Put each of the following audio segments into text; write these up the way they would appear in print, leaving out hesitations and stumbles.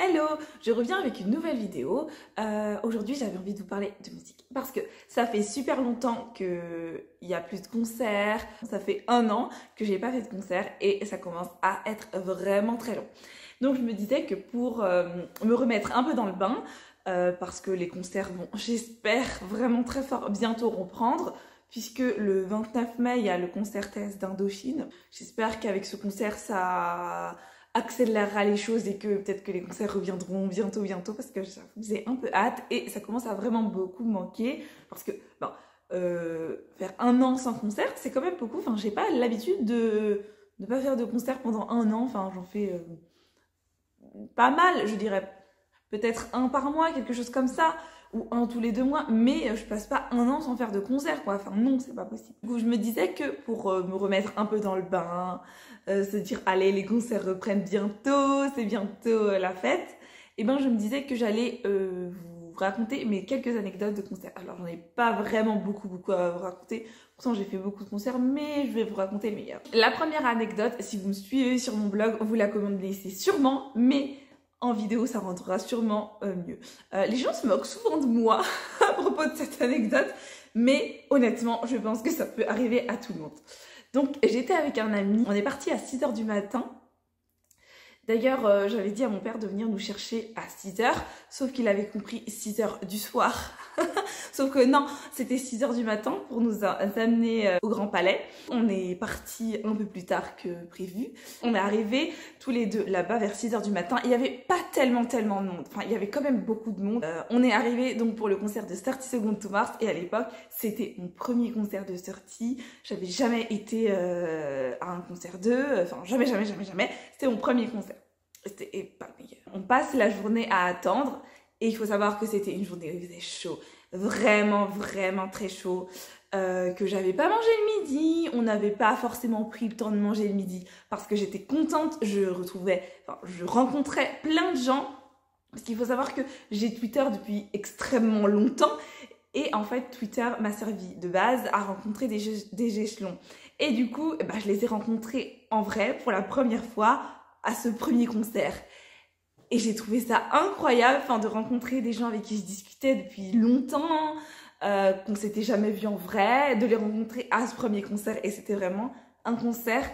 Hello, je reviens avec une nouvelle vidéo. Aujourd'hui, j'avais envie de vous parler de musique parce que ça fait super longtemps qu'il n'y a plus de concerts. Ça fait 1 an que j'ai pas fait de concert et ça commence à être vraiment très long. Donc je me disais que pour me remettre un peu dans le bain, parce que les concerts vont, j'espère vraiment très fort, bientôt reprendre. Puisque le 29 mai, il y a le concert test d'Indochine. J'espère qu'avec ce concert, ça accélérera les choses et que peut-être que les concerts reviendront bientôt parce que ça faisait un peu hâte et ça commence à vraiment beaucoup manquer parce que bon, faire 1 an sans concert, c'est quand même beaucoup. Enfin, j'ai pas l'habitude de ne pas faire de concert pendant 1 an. Enfin, j'en fais pas mal, je dirais. Peut-être un par mois, quelque chose comme ça, ou un tous les 2 mois, mais je passe pas 1 an sans faire de concert, quoi. Enfin, non, c'est pas possible. Du coup, je me disais que pour me remettre un peu dans le bain, se dire, allez, les concerts reprennent bientôt, c'est bientôt la fête, et ben, je me disais que j'allais vous raconter mes quelques anecdotes de concerts. Alors, j'en ai pas vraiment beaucoup à vous raconter. Pourtant, j'ai fait beaucoup de concerts, mais je vais vous raconter les meilleurs. La première anecdote, si vous me suivez sur mon blog, vous la connaissez sûrement, mais en vidéo, ça rendra sûrement mieux. Les gens se moquent souvent de moi à propos de cette anecdote, mais honnêtement, je pense que ça peut arriver à tout le monde. Donc, j'étais avec un ami, on est parti à 6 h du matin. D'ailleurs, j'avais dit à mon père de venir nous chercher à 6 h, sauf qu'il avait compris 6 h du soir. Sauf que non, c'était 6 h du matin pour nous amener au Grand Palais. On est parti un peu plus tard que prévu. On est arrivés tous les deux là-bas vers 6 h du matin. Il n'y avait pas tellement de monde. Enfin, il y avait quand même beaucoup de monde. On est arrivés donc pour le concert de 30 Seconds to Mars et à l'époque, c'était mon premier concert de 30. J'avais jamais été à un concert d'eux. Enfin, jamais. C'était mon premier concert. C'était pas le meilleur. On passe la journée à attendre et il faut savoir que c'était une journée où il faisait chaud. Vraiment très chaud. Que j'avais pas mangé le midi. On n'avait pas forcément pris le temps de manger le midi parce que j'étais contente. Je rencontrais plein de gens. Parce qu'il faut savoir que j'ai Twitter depuis extrêmement longtemps. Et en fait, Twitter m'a servi de base à rencontrer des échelons. Et du coup, je les ai rencontrés en vrai pour la première fois à ce premier concert. Et j'ai trouvé ça incroyable, de rencontrer des gens avec qui je discutais depuis longtemps, qu'on s'était jamais vu en vrai, de les rencontrer à ce premier concert. Et c'était vraiment un concert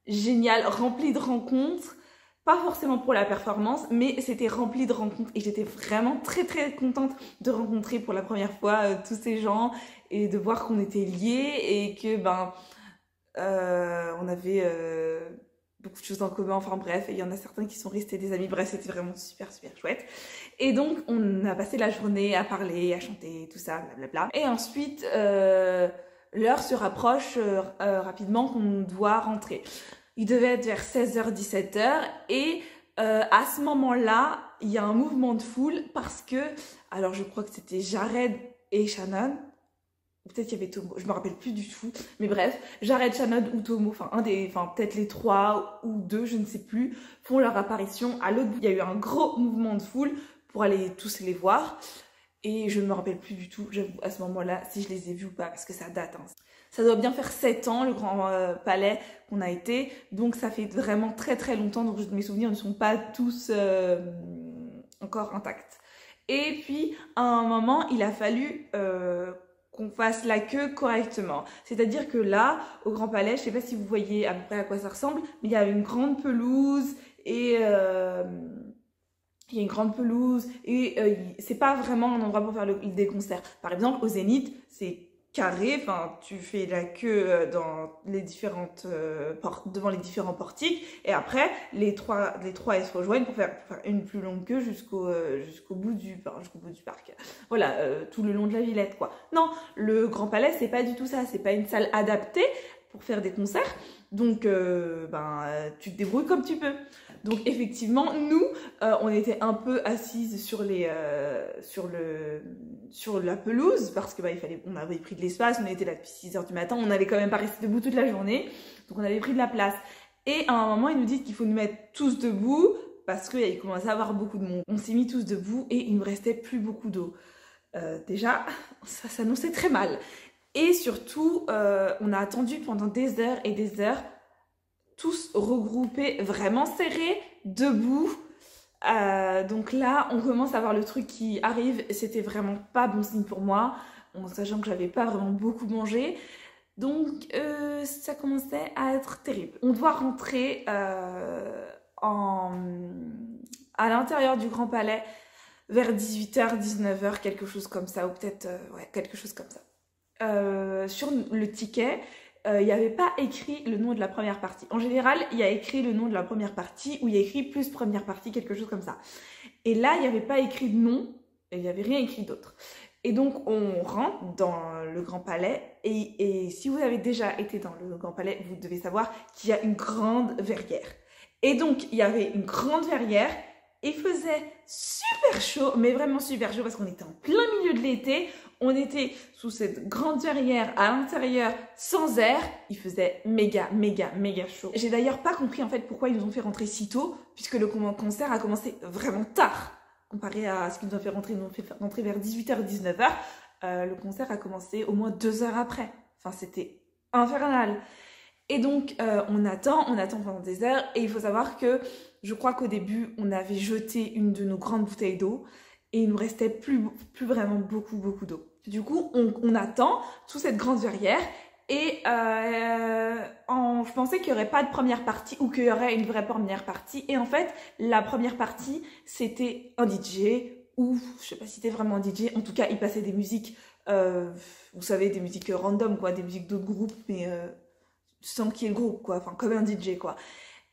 génial, rempli de rencontres. Pas forcément pour la performance, mais c'était rempli de rencontres. Et j'étais vraiment très contente de rencontrer pour la première fois tous ces gens et de voir qu'on était liés et que on avait beaucoup de choses en commun, enfin bref, et il y en a certains qui sont restés des amis, bref, c'était vraiment super chouette. Et donc, on a passé la journée à parler, à chanter, tout ça, blablabla. Et ensuite, l'heure se rapproche rapidement qu'on doit rentrer. Il devait être vers 16 h, 17 h, et à ce moment-là, il y a un mouvement de foule parce que, alors je crois que c'était Jared et Shannon, peut-être qu'il y avait Tomo, je me rappelle plus du tout, mais bref, Jared, Shannon ou Tomo, peut-être les 3 ou 2, je ne sais plus, font leur apparition à l'autre bout. Il y a eu un gros mouvement de foule pour aller tous les voir, et je ne me rappelle plus du tout, j'avoue, à ce moment-là, si je les ai vus ou pas, parce que ça date. Ça doit bien faire 7 ans, le Grand Palais qu'on a été, donc ça fait vraiment très longtemps, donc mes souvenirs ne sont pas tous encore intacts. Et puis, à un moment, il a fallu qu'on fasse la queue correctement. C'est-à-dire que là, au Grand Palais, je sais pas si vous voyez à peu près à quoi ça ressemble, mais il y a une grande pelouse et c'est pas vraiment un endroit pour faire des concerts. Par exemple, au Zénith, c'est carré, tu fais la queue dans les différentes devant les différents portiques et après les trois ils se rejoignent pour faire une plus longue queue jusqu'au bout du parc. Voilà, tout le long de la Villette, quoi. Non, le Grand Palais, c'est pas du tout ça, c'est pas une salle adaptée pour faire des concerts. Donc tu te débrouilles comme tu peux. Donc effectivement, nous, on était un peu assises sur la pelouse parce que on avait pris de l'espace, on était là depuis 6 h du matin, on n'allait quand même pas rester debout toute la journée, donc on avait pris de la place. Et à un moment, ils nous disent qu'il faut nous mettre tous debout parce qu'il commençait à avoir beaucoup de monde. On s'est mis tous debout et il ne nous restait plus beaucoup d'eau. Déjà, ça s'annonçait très mal. Et surtout, on a attendu pendant des heures et des heures, tous regroupés, vraiment serrés, debout, Donc là, on commence à voir le truc qui arrive. C'était vraiment pas bon signe pour moi, en sachant que j'avais pas vraiment beaucoup mangé. Donc ça commençait à être terrible. On doit rentrer à l'intérieur du Grand Palais vers 18h, 19h, quelque chose comme ça, ou peut-être ouais, quelque chose comme ça. Sur le ticket, il n'y avait pas écrit le nom de la première partie. En général, il y a écrit le nom de la première partie ou il y a écrit plus première partie, quelque chose comme ça. Et là, il n'y avait pas écrit de nom et il n'y avait rien écrit d'autre. Et donc, on rentre dans le Grand Palais et si vous avez déjà été dans le Grand Palais, vous devez savoir qu'il y a une grande verrière. Et donc, il y avait une grande verrière. Il faisait super chaud, mais vraiment super chaud parce qu'on était en plein milieu de l'été. On était sous cette grande verrière à l'intérieur sans air. Il faisait méga chaud. J'ai d'ailleurs pas compris en fait pourquoi ils nous ont fait rentrer si tôt puisque le concert a commencé vraiment tard. Comparé à ce qu'ils nous ont fait rentrer, ils nous ont fait rentrer vers 18h, 19h. Le concert a commencé au moins 2 heures après. Enfin, c'était infernal. Et donc, on attend pendant des heures. Et il faut savoir que je crois qu'au début, on avait jeté une de nos grandes bouteilles d'eau. Et il nous restait plus vraiment beaucoup d'eau. Du coup, on attend sous cette grande verrière. Et je pensais qu'il n'y aurait pas de première partie ou qu'il y aurait une vraie première partie. Et en fait, la première partie, c'était un DJ. Ou, je sais pas si c'était vraiment un DJ. En tout cas, il passait des musiques, vous savez, des musiques random, quoi. Des musiques d'autres groupes, mais... sans qu'il y ait le groupe, quoi, enfin comme un DJ, quoi.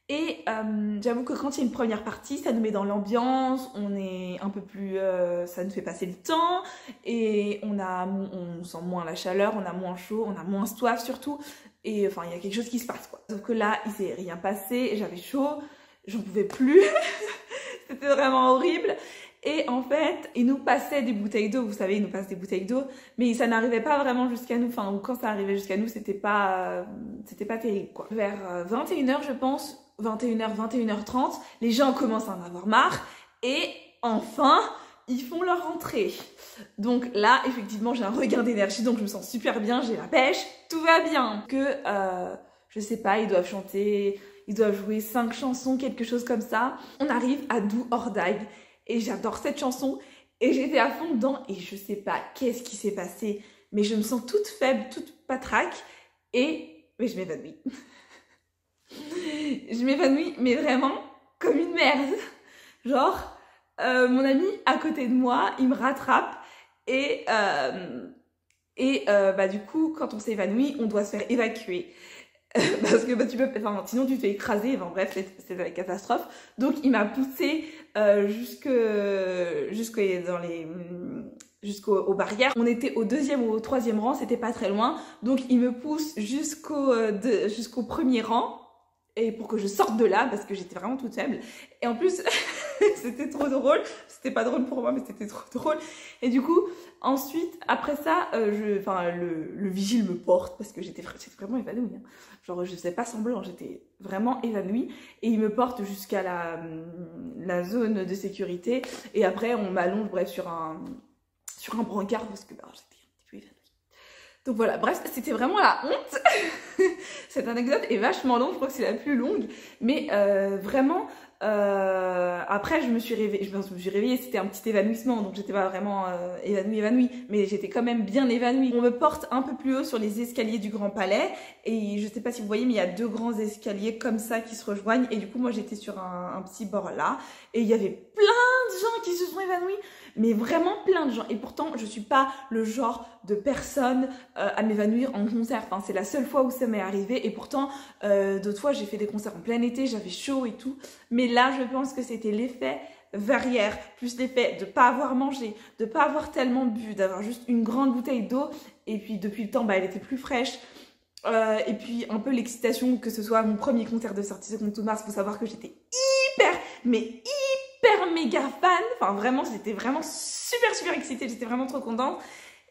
Et j'avoue que quand il y a une première partie, ça nous met dans l'ambiance, on est un peu plus... ça nous fait passer le temps, et on sent moins la chaleur, on a moins chaud, on a moins soif surtout, et enfin il y a quelque chose qui se passe, quoi. Sauf que là, il s'est rien passé, j'avais chaud, j'en pouvais plus, c'était vraiment horrible. Et en fait, ils nous passaient des bouteilles d'eau, vous savez, ils nous passent des bouteilles d'eau, mais ça n'arrivait pas vraiment jusqu'à nous, enfin, quand ça arrivait jusqu'à nous, c'était pas terrible, quoi. Vers 21h, je pense, 21h, 21h30, les gens commencent à en avoir marre, et enfin, ils font leur rentrée. Donc là, effectivement, j'ai un regain d'énergie, donc je me sens super bien, j'ai la pêche, tout va bien. Je sais pas, ils doivent chanter, ils doivent jouer 5 chansons, quelque chose comme ça. On arrive à Do or Die. Et j'adore cette chanson et j'étais à fond dedans et je sais pas qu'est-ce qui s'est passé, mais je me sens toute faible, toute patraque mais je m'évanouis. Je m'évanouis, mais vraiment comme une merde. Genre, mon ami à côté de moi, il me rattrape et du coup, quand on s'évanouit, on doit se faire évacuer. Parce que sinon tu te fais écraser, enfin bref, c'est la catastrophe. Donc il m'a poussé jusqu'aux barrières. On était au 2e ou au 3e rang, c'était pas très loin. Donc il me pousse jusqu'au premier rang. Et pour que je sorte de là, parce que j'étais vraiment toute faible. Et en plus, c'était trop drôle. C'était pas drôle pour moi, mais c'était trop drôle. Et du coup, ensuite, après ça, le vigile me porte, parce que j'étais vraiment évanouie. Hein. Genre, je faisais pas semblant, j'étais vraiment évanouie. Et il me porte jusqu'à la zone de sécurité. Et après, on m'allonge, bref, sur un brancard, parce que j'étais un petit peu évanouie. Donc voilà, bref, c'était vraiment la honte. Cette anecdote est vachement longue, je crois que c'est la plus longue. Mais vraiment, après je me suis réveillée, c'était un petit évanouissement, donc j'étais pas vraiment évanouie, mais j'étais quand même bien évanouie. On me porte un peu plus haut sur les escaliers du Grand Palais, et je sais pas si vous voyez, mais il y a 2 grands escaliers comme ça qui se rejoignent, et du coup moi j'étais sur un petit bord là, et il y avait plein de gens qui se sont évanouis. Mais vraiment plein de gens. Et pourtant, je suis pas le genre de personne à m'évanouir en concert. Enfin, c'est la seule fois où ça m'est arrivé. Et pourtant, d'autres fois, j'ai fait des concerts en plein été, j'avais chaud et tout. Mais là, je pense que c'était l'effet verrière, plus l'effet de pas avoir mangé, de pas avoir tellement bu, d'avoir juste une grande bouteille d'eau. Et puis, depuis le temps, elle était plus fraîche. Et puis, un peu l'excitation que ce soit mon premier concert de sortie Second to Mars. Faut savoir que j'étais hyper méga fan, enfin vraiment j'étais vraiment super excitée, j'étais vraiment trop contente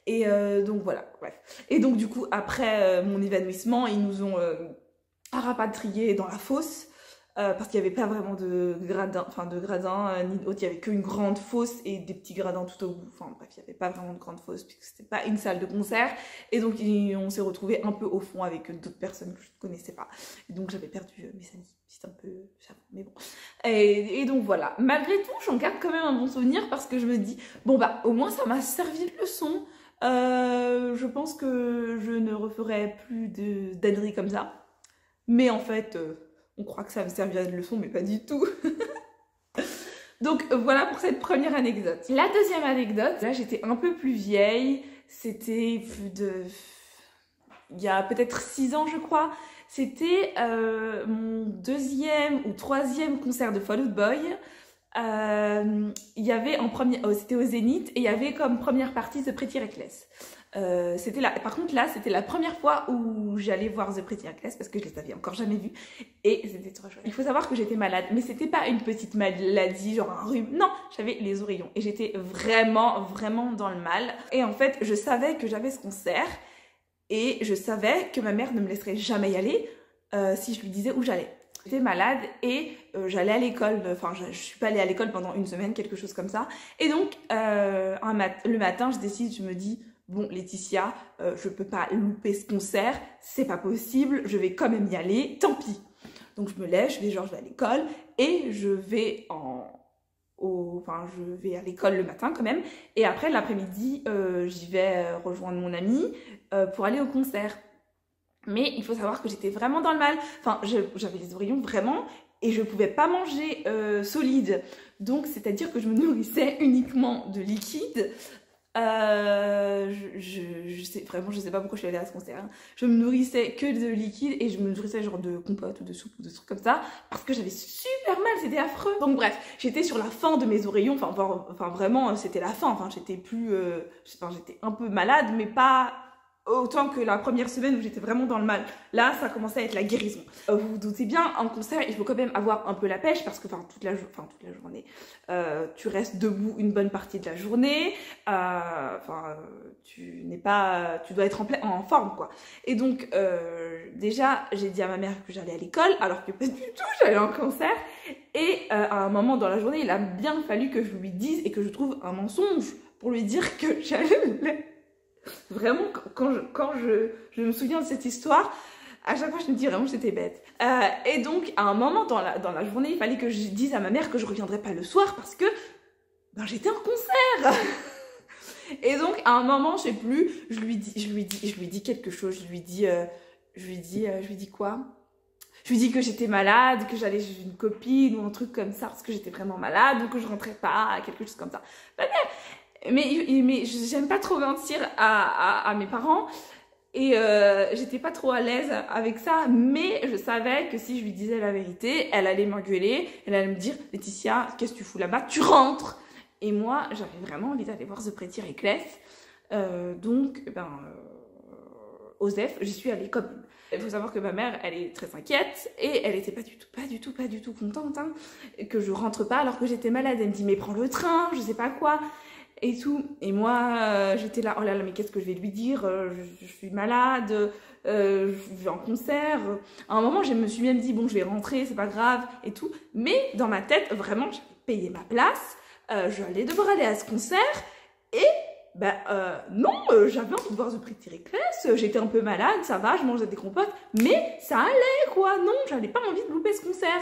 et donc voilà, bref. Et donc du coup après mon évanouissement, ils nous ont rapatriés dans la fosse parce qu'il n'y avait pas vraiment de gradin, ni d'autre, il n'y avait qu'une grande fosse et des petits gradins tout au bout. Enfin bref, il n'y avait pas vraiment de grande fosse puisque c'était pas une salle de concert. Et donc on s'est retrouvés un peu au fond avec d'autres personnes que je ne connaissais pas. Et donc j'avais perdu mes amis, c'est un peu chaud, mais bon. Et donc voilà, malgré tout, j'en garde quand même un bon souvenir parce que je me dis, bon bah au moins ça m'a servi de leçon. Je pense que je ne referai plus d'âneries comme ça. Mais en fait, on croit que ça me servira de leçon, mais pas du tout. Donc voilà pour cette première anecdote. La deuxième anecdote, là j'étais un peu plus vieille. C'était il y a peut-être 6 ans je crois. C'était mon deuxième ou troisième concert de Fall Out Boy. Il y avait c'était au Zénith et il y avait comme première partie The Pretty Reckless. Par contre là c'était la première fois où j'allais voir The Pretty Reckless parce que je les avais encore jamais vus et c'était trop chouette. Il faut savoir que j'étais malade, mais c'était pas une petite maladie genre un rhume, non, j'avais les oreillons et j'étais vraiment dans le mal. Et en fait je savais que j'avais ce concert et je savais que ma mère ne me laisserait jamais y aller si je lui disais où j'allais. J'étais malade et j'allais à l'école, enfin je suis pas allée à l'école pendant une semaine, quelque chose comme ça. Et donc le matin je me dis, bon Laetitia, je peux pas louper ce concert, c'est pas possible, je vais quand même y aller, tant pis. Donc je me lève, je vais à l'école et je vais je vais à l'école le matin quand même. Et après l'après-midi, j'y vais rejoindre mon ami pour aller au concert. Mais il faut savoir que j'étais vraiment dans le mal. Enfin, j'avais les oreillons vraiment et je pouvais pas manger solide. Donc, c'est-à-dire que je me nourrissais uniquement de liquide. Je sais pas pourquoi je suis allée à ce concert. Hein. Je me nourrissais que de liquide et je me nourrissais genre de compote ou de soupe ou de trucs comme ça parce que j'avais super mal, c'était affreux. Donc bref, j'étais sur la fin de mes oreillons. Enfin vraiment, c'était la fin. Enfin, j'étais un peu malade, mais pas autant que la première semaine où j'étais vraiment dans le mal. Là, ça commençait à être la guérison. Vous vous doutez bien, en concert, il faut quand même avoir un peu la pêche parce que toute la journée, tu restes debout une bonne partie de la journée. Tu dois être en forme, quoi. Et donc, déjà, j'ai dit à ma mère que j'allais à l'école, alors que pas du tout, j'allais en concert. Et à un moment dans la journée, il a bien fallu que je lui dise et que je trouve un mensonge pour lui dire que j'allais. Vraiment, quand je me souviens de cette histoire, à chaque fois je me dis vraiment que j'étais bête. Et donc à un moment dans la journée, il fallait que je dise à ma mère que je reviendrais pas le soir parce que j'étais en concert. Et donc à un moment, je sais plus, je lui dis quelque chose, je lui dis quoi? Je lui dis que j'étais malade, que j'allais chez une copine ou un truc comme ça parce que j'étais vraiment malade, donc que je rentrais pas, quelque chose comme ça. Mais j'aime pas trop mentir à mes parents et j'étais pas trop à l'aise avec ça, mais je savais que si je lui disais la vérité, elle allait m'engueuler, elle allait me dire « Laetitia, qu'est-ce que tu fous là-bas? Tu rentres !» Et moi, j'avais vraiment envie d'aller voir The Pretty Reckless, donc Osef, j'y suis allée quand même. Il faut savoir que ma mère, elle est très inquiète et elle était pas du tout contente hein, que je rentre pas alors que j'étais malade. Elle me dit « Mais prends le train, je sais pas quoi !» et tout. Et moi, j'étais là, oh là là, mais qu'est-ce que je vais lui dire? Je suis malade, je vais en concert. À un moment, je me suis même dit, bon, je vais rentrer, c'est pas grave, et tout. Mais dans ma tête, vraiment, j'avais payé ma place, j'allais devoir aller à ce concert, et non, j'avais envie de voir The Pretty Reckless, j'étais un peu malade, ça va, je mangeais des compotes, mais ça allait, quoi. Non, j'avais pas envie de louper ce concert.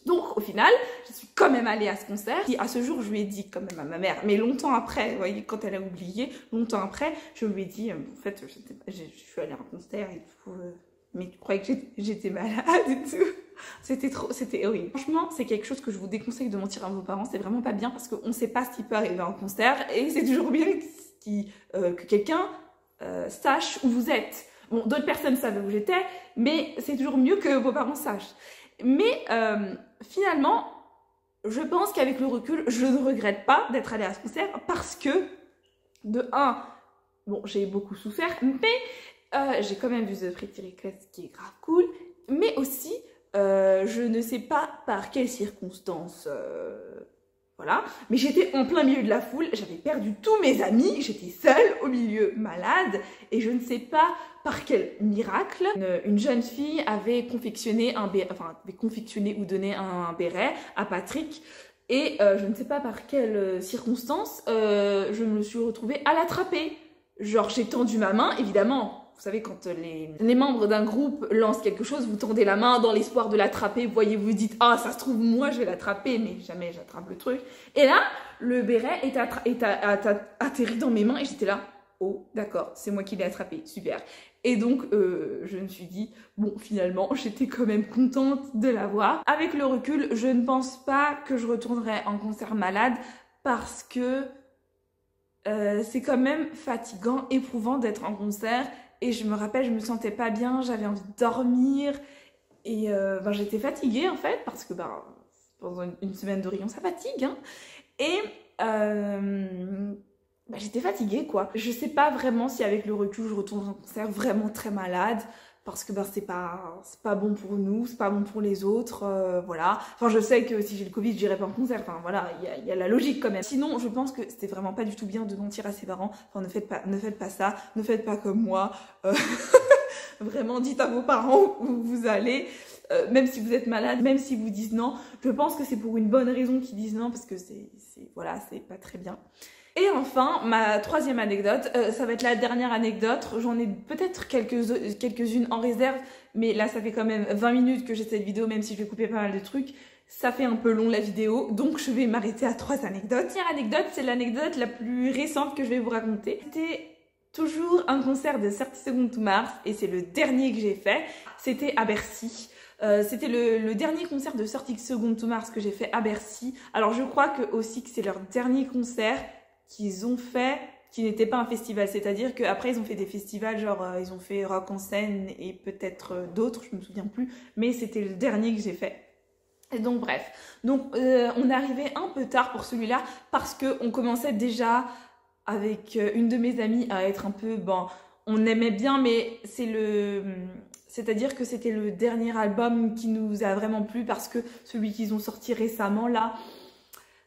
Donc au final, je suis quand même allée à ce concert. Et à ce jour, je lui ai dit quand même à ma mère, mais longtemps après, vous voyez, quand elle a oublié, longtemps après, je lui ai dit, en fait, je suis allée à un concert et tout, mais tu croyais que j'étais malade et tout. C'était horrible. Franchement, c'est quelque chose que je vous déconseille de mentir à vos parents, c'est vraiment pas bien parce qu'on ne sait pas ce qui peut arriver en concert et c'est toujours bien que quelqu'un sache où vous êtes. Bon, d'autres personnes savaient où j'étais, mais c'est toujours mieux que vos parents sachent. Mais finalement, je pense qu'avec le recul, je ne regrette pas d'être allée à ce concert parce que, de un, bon, j'ai beaucoup souffert, mais j'ai quand même vu The Pretty Reckless qui est grave cool, mais aussi, je ne sais pas par quelles circonstances Voilà, mais j'étais en plein milieu de la foule, j'avais perdu tous mes amis, j'étais seule au milieu malade et je ne sais pas par quel miracle, une jeune fille avait confectionné ou donné un béret à Patrick et je ne sais pas par quelle circonstance, je me suis retrouvée à l'attraper. Genre j'ai tendu ma main, évidemment. Vous savez, quand les membres d'un groupe lancent quelque chose, vous tendez la main dans l'espoir de l'attraper. Vous voyez, vous dites « Ah, ça se trouve, moi, je vais l'attraper, mais jamais j'attrape le truc. » Et là, le béret est atterri dans mes mains et j'étais là « Oh, d'accord, c'est moi qui l'ai attrapé, super. » Et donc, je me suis dit « Bon, finalement, j'étais quand même contente de l'avoir. » Avec le recul, je ne pense pas que je retournerai en concert malade parce que c'est quand même fatigant, éprouvant d'être en concert. Et je me rappelle, je me sentais pas bien, j'avais envie de dormir. Et j'étais fatiguée en fait, parce que pendant une semaine de Rion, ça fatigue. Hein. Et j'étais fatiguée quoi. Je sais pas vraiment si avec le recul, je retourne en concert vraiment très malade. Parce que c'est pas bon pour nous, c'est pas bon pour les autres, voilà. Enfin, je sais que si j'ai le Covid, j'irai pas en concert. Enfin, voilà, il y a la logique quand même. Sinon, je pense que c'était vraiment pas du tout bien de mentir à ses parents. Enfin, ne faites pas ça, ne faites pas comme moi. Vraiment, dites à vos parents où vous allez, même si vous êtes malade, même si vous disent non. Je pense que c'est pour une bonne raison qu'ils disent non, parce que voilà, c'est pas très bien. Et enfin, ma troisième anecdote, ça va être la dernière anecdote, j'en ai peut-être quelques-unes en réserve, mais là ça fait quand même 20 minutes que j'ai cette vidéo, même si je vais couper pas mal de trucs, ça fait un peu long la vidéo, donc je vais m'arrêter à 3 anecdotes. La première anecdote, c'est l'anecdote la plus récente que je vais vous raconter. C'était toujours un concert de 30 Seconds to Mars, et c'est le dernier que j'ai fait, c'était à Bercy. C'était le dernier concert de 30 Seconds to Mars que j'ai fait à Bercy. Alors je crois que c'est leur dernier concert qu'ils ont fait, qui n'était pas un festival, c'est-à-dire qu'après ils ont fait des festivals, genre ils ont fait Rock en scène et peut-être d'autres, je me souviens plus, mais c'était le dernier que j'ai fait. Et donc bref, on est arrivé un peu tard pour celui-là parce qu'on commençait déjà avec une de mes amies à être un peu, on aimait bien, mais c'est-à-dire que c'était le dernier album qui nous a vraiment plu parce que celui qu'ils ont sorti récemment là,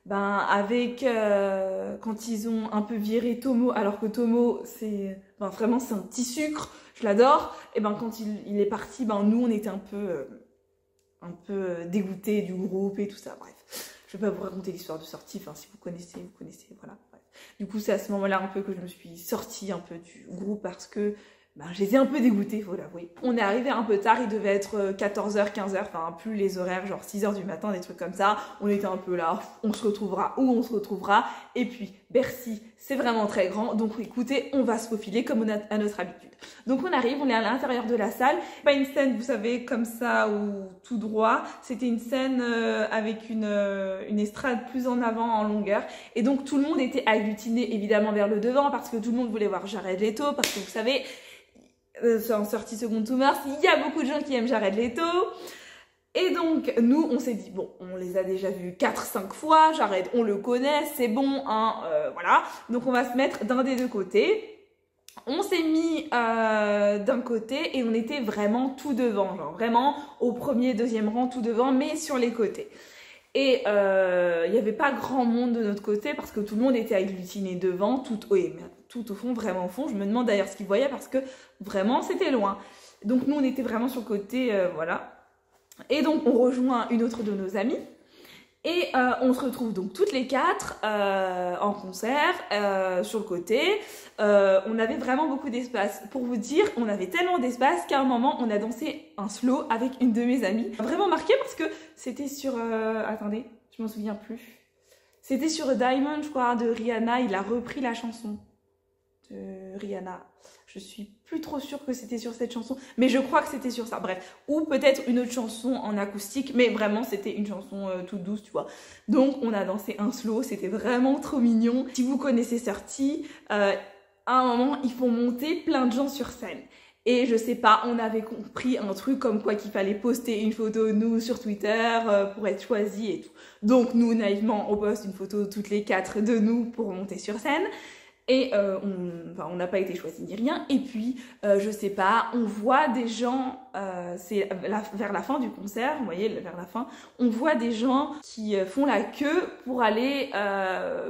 quand ils ont un peu viré Tomo, alors que Tomo c'est vraiment c'est un petit sucre, je l'adore, et quand il est parti, nous on était un peu dégoûtés du groupe et tout ça, bref. Je vais pas vous raconter l'histoire de sortie, si vous connaissez, voilà. Bref. Du coup c'est à ce moment-là un peu que je me suis sortie un peu du groupe parce que j'étais un peu dégoûtée, faut l'avouer. On est arrivé un peu tard, il devait être 14h, 15h, plus les horaires, genre 6h du matin, des trucs comme ça. On était un peu là, on se retrouvera où on se retrouvera. Et puis, Bercy, c'est vraiment très grand. Donc écoutez, on va se faufiler comme à notre habitude. Donc on arrive, on est à l'intérieur de la salle. Pas une scène, vous savez, comme ça ou tout droit. C'était une scène avec une estrade plus en avant, en longueur. Et donc tout le monde était agglutiné évidemment vers le devant parce que tout le monde voulait voir Jared Leto. Parce que vous savez... en 30 Seconds to Mars, il y a beaucoup de gens qui aiment Jared Leto. Et donc, nous, on s'est dit, bon, on les a déjà vus 4-5 fois, Jared, on le connaît, c'est bon, hein, voilà. Donc, on va se mettre d'un des deux côtés. On s'est mis d'un côté et on était vraiment tout devant, genre vraiment au premier, deuxième rang, tout devant, mais sur les côtés. Et il n'y avait pas grand monde de notre côté parce que tout le monde était agglutiné devant, tout au fond, vraiment au fond. Je me demande d'ailleurs ce qu'ils voyaient parce que vraiment c'était loin. Donc nous on était vraiment sur le côté, voilà. Et donc on rejoint une autre de nos amies. Et on se retrouve donc toutes les quatre en concert, sur le côté. On avait vraiment beaucoup d'espace. Pour vous dire, on avait tellement d'espace qu'à un moment, on a dansé un slow avec une de mes amies. Vraiment marqué parce que c'était sur... attendez, je m'en souviens plus. C'était sur Diamond, je crois, de Rihanna. Il a repris la chanson de Rihanna. Je suis plus trop sûre que c'était sur cette chanson, mais je crois que c'était sur ça. Bref, ou peut-être une autre chanson en acoustique, mais vraiment c'était une chanson toute douce, tu vois. Donc on a dansé un slow, c'était vraiment trop mignon. Si vous connaissez Sortie, à un moment ils font monter plein de gens sur scène. Et je sais pas, on avait compris un truc comme quoi qu'il fallait poster une photo de nous sur Twitter pour être choisis et tout. Donc nous, naïvement, on poste une photo toutes les quatre de nous pour monter sur scène. Et on n'a pas été choisi ni rien. Et puis, je sais pas, on voit des gens, c'est vers la fin du concert, vous voyez, vers la fin, on voit des gens qui font la queue pour aller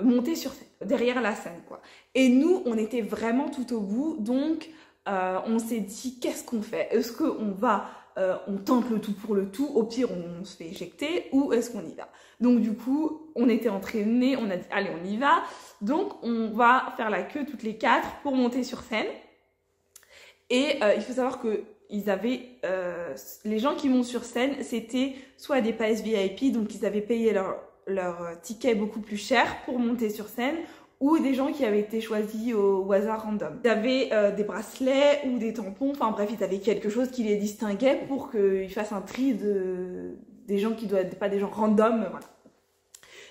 monter sur scène, derrière la scène, quoi. Et nous, on était vraiment tout au bout, donc on s'est dit, qu'est-ce qu'on fait? Est-ce qu'on va, on tente le tout pour le tout, au pire, on se fait éjecter, ou est-ce qu'on y va? Donc du coup, on était entraînés, on a dit, allez, on y va. Donc, on va faire la queue toutes les 4 pour monter sur scène. Et il faut savoir que ils avaient, les gens qui montent sur scène, c'était soit des passes VIP, donc ils avaient payé leur ticket beaucoup plus cher pour monter sur scène, ou des gens qui avaient été choisis au hasard random. Ils avaient des bracelets ou des tampons, enfin bref, ils avaient quelque chose qui les distinguait pour qu'ils fassent un tri des gens qui doivent être pas des gens random, voilà.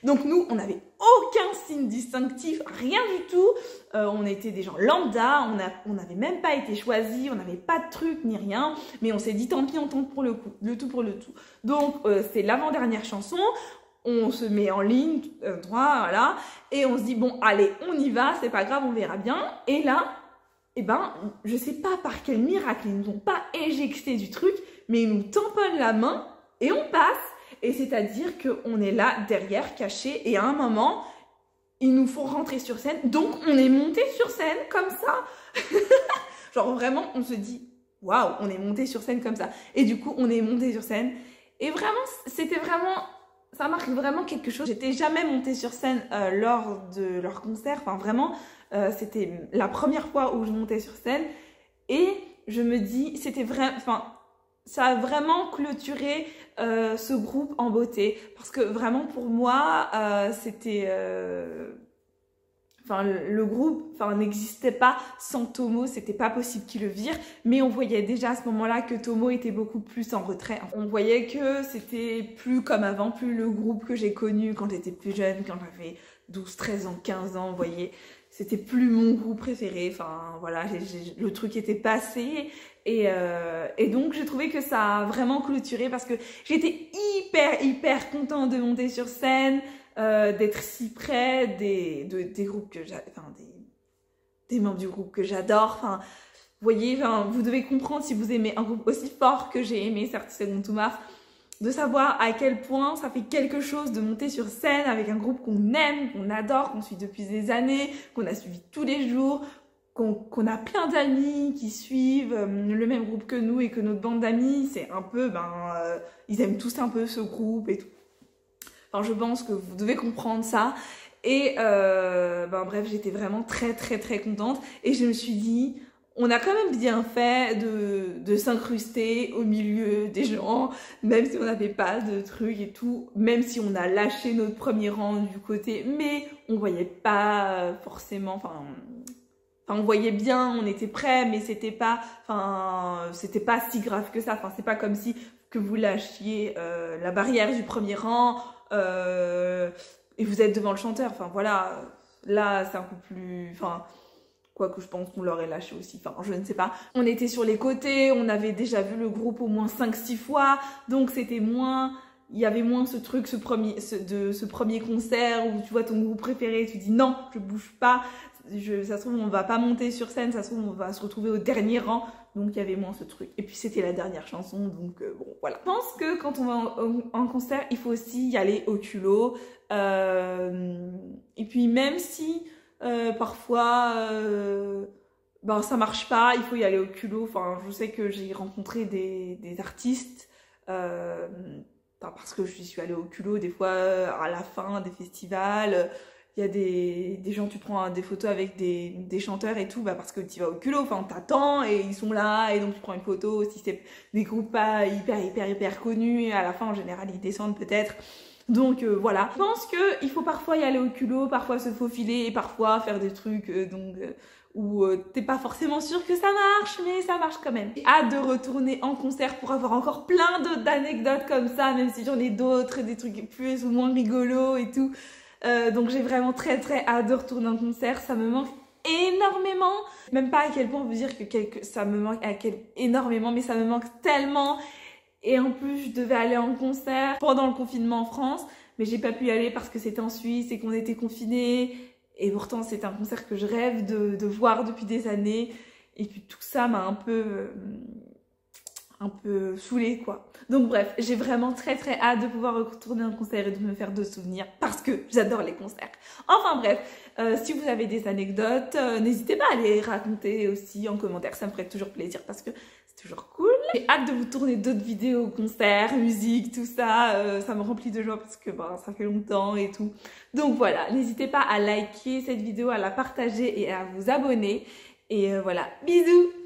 Donc nous, on n'avait aucun signe distinctif, rien du tout. On était des gens lambda, on n'avait même pas été choisis, on n'avait pas de truc ni rien. Mais on s'est dit, tant pis, on tente pour le coup, le tout pour le tout. Donc c'est l'avant-dernière chanson, on se met en ligne, droit, voilà. Et on se dit, bon, allez, on y va, c'est pas grave, on verra bien. Et là, eh ben, je sais pas par quel miracle, ils nous ont pas éjecté du truc, mais ils nous tamponnent la main et on passe. Et c'est-à-dire qu'on est là, derrière, caché, et à un moment, ils nous font rentrer sur scène. Donc, on est monté sur scène, comme ça. Genre, vraiment, on se dit, waouh, on est monté sur scène comme ça. Et du coup, on est monté sur scène. Et vraiment, c'était vraiment, ça marque vraiment quelque chose. J'étais jamais montée sur scène lors de leur concert. Enfin, vraiment, c'était la première fois où je montais sur scène. Et je me dis, c'était vraiment, enfin, ça a vraiment clôturé ce groupe en beauté, parce que vraiment pour moi c'était enfin le groupe n'existait pas sans Tomo, c'était pas possible qu'il le vire, mais on voyait déjà à ce moment-là que Tomo était beaucoup plus en retrait. On voyait que c'était plus comme avant, plus le groupe que j'ai connu quand j'étais plus jeune, quand j'avais 12, 13 ans, 15 ans, vous voyez, c'était plus mon groupe préféré, enfin voilà, le truc était passé. Et donc j'ai trouvé que ça a vraiment clôturé, parce que j'étais hyper contente de monter sur scène, d'être si près des groupes que j'adore, enfin des membres du groupe que j'adore. Enfin, vous voyez, vous devez comprendre, si vous aimez un groupe aussi fort que j'ai aimé 30 Seconds to Mars, de savoir à quel point ça fait quelque chose de monter sur scène avec un groupe qu'on aime, qu'on adore, qu'on suit depuis des années, qu'on a suivi tous les jours, qu'on a plein d'amis qui suivent le même groupe que nous, et que notre bande d'amis, c'est un peu, ils aiment tous un peu ce groupe et tout. Enfin, je pense que vous devez comprendre ça. Et bref, j'étais vraiment très contente. Et je me suis dit, on a quand même bien fait de s'incruster au milieu des gens, même si on n'avait pas de trucs et tout, même si on a lâché notre premier rang du côté, mais on voyait pas forcément, on voyait bien, on était prêts, mais c'était pas si grave que ça. Enfin, c'est pas comme si que vous lâchiez la barrière du premier rang et vous êtes devant le chanteur. Enfin, voilà, là, c'est un peu plus... Quoique je pense qu'on l'aurait lâché aussi, je ne sais pas. On était sur les côtés, on avait déjà vu le groupe au moins 5-6 fois, donc c'était moins... Il y avait moins ce truc, ce premier concert où tu vois ton groupe préféré et tu dis non, je bouge pas. Ça se trouve, on va pas monter sur scène, ça se trouve, on va se retrouver au dernier rang. Donc il y avait moins ce truc. Et puis c'était la dernière chanson, donc bon, voilà. Je pense que quand on va en concert, il faut aussi y aller au culot. Et puis même si parfois ça marche pas, il faut y aller au culot. Enfin, je sais que j'ai rencontré des artistes parce que je suis allée au culot des fois à la fin des festivals. Il y a des gens, tu prends des photos avec des chanteurs et tout, parce que tu vas au culot, t'attends et ils sont là, et donc tu prends une photo. Si c'est des groupes pas hyper connus, à la fin en général ils descendent peut-être. Donc voilà. Je pense qu'il faut parfois y aller au culot, parfois se faufiler, et parfois faire des trucs où t'es pas forcément sûr que ça marche, mais ça marche quand même. J'ai hâte de retourner en concert pour avoir encore plein d'autres anecdotes comme ça, même si j'en ai d'autres, des trucs plus ou moins rigolos et tout. Donc j'ai vraiment très hâte de retourner en concert, ça me manque énormément. Même pas à quel point vous dire que ça me manque énormément, mais ça me manque tellement. Et en plus, je devais aller en concert pendant le confinement en France, mais j'ai pas pu y aller parce que c'était en Suisse et qu'on était confinés. Et pourtant, c'est un concert que je rêve de voir depuis des années. Et puis tout ça m'a un peu saoulée, quoi. Donc bref, j'ai vraiment très très hâte de pouvoir retourner en concert et de me faire de souvenirs parce que j'adore les concerts. Enfin bref, si vous avez des anecdotes, n'hésitez pas à les raconter aussi en commentaire, ça me ferait toujours plaisir parce que c'est toujours cool. J'ai hâte de vous tourner d'autres vidéos, concerts, musique, tout ça, ça me remplit de joie parce que ça fait longtemps et tout. Donc voilà, n'hésitez pas à liker cette vidéo, à la partager et à vous abonner. Et voilà, bisous!